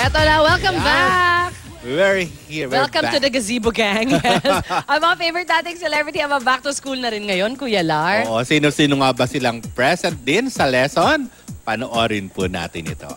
Eto na, welcome back! We're here. Welcome to the Gazebo Gang. Yes. Ang mga favorite nating celebrity ang back to school na rin ngayon, Kuya Lar. Oo, sino-sino nga ba silang present din sa lesson? Panoorin po natin ito.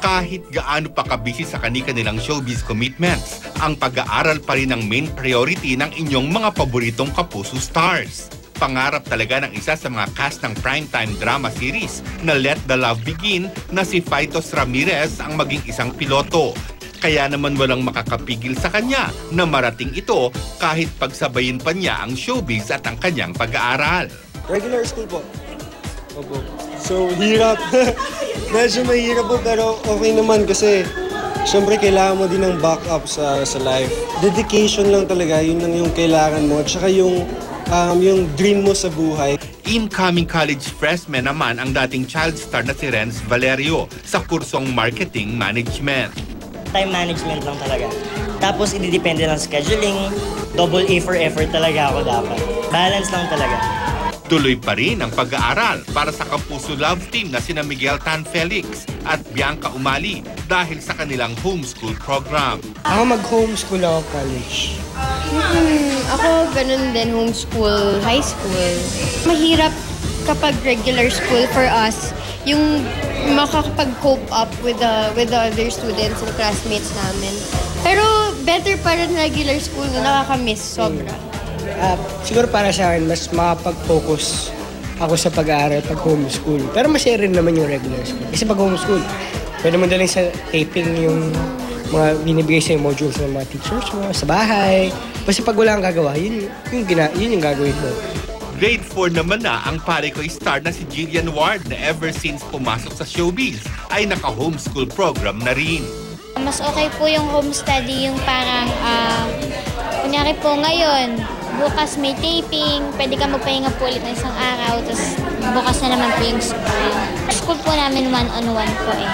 Kahit gaano pa kabisi sa kanilang showbiz commitments, ang pag-aaral pa rin ang main priority ng inyong mga paboritong kapuso stars. Pangarap talaga ng isa sa mga cast ng primetime drama series na Let the Love Begin na si Phytos Ramirez ang maging isang piloto. Kaya naman walang makakapigil sa kanya na marating ito kahit pagsabayin pa niya ang showbiz at ang kanyang pag-aaral. Regular school po. Opo. So, hirap. Medyo mahirap po pero okay naman kasi syempre kailangan mo din ng backup sa life. Dedication lang talaga, yun lang yung kailangan mo. At saka yung dream mo sa buhay. Incoming college freshman naman ang dating child star na si Renz Valerio sa kursong Marketing Management. Time management lang talaga. Tapos, independent ng scheduling. Double A for effort talaga ako dapat. Balance lang talaga. Tuloy pa rin ang pag-aaral para sa Kapuso Love Team na sina Miguel Tan Felix at Bianca Umali dahil sa kanilang homeschool program. Ako mag-homeschool ako college. Ako ganun din, homeschool, high school. Mahirap kapag regular school for us, yung makakapag-cope up with the other students and classmates namin. Pero better pa rin regular school na nakakamiss sobra. Siguro para sa akin, mas makapag-focus ako sa pag-aaral pag homeschool. Pero masaya rin naman yung regular school. Kasi pag homeschool, pwede mo daling sa taping yung mga binibigay sa modules ng mga teachers mo, sa bahay. Kasi pag wala kang gagawa, yun yung gagawin mo. Grade 4 naman na ang pare ko star na si Jillian Ward na ever since pumasok sa showbiz ay naka-homeschool program na rin. Mas okay po yung home study, yung parang, kunyari po ngayon, bukas may taping, pwede ka magpahinga po ulit ng isang araw, tapos bukas na naman po yung school. School po namin one-on-one po eh.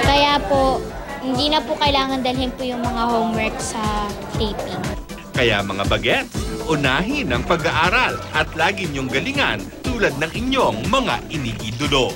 Kaya po, hindi na po kailangan dalhin po yung mga homework sa taping. Kaya mga bagets, unahin ang pag-aaral at lagi niyong galingan tulad ng inyong mga iniidolo.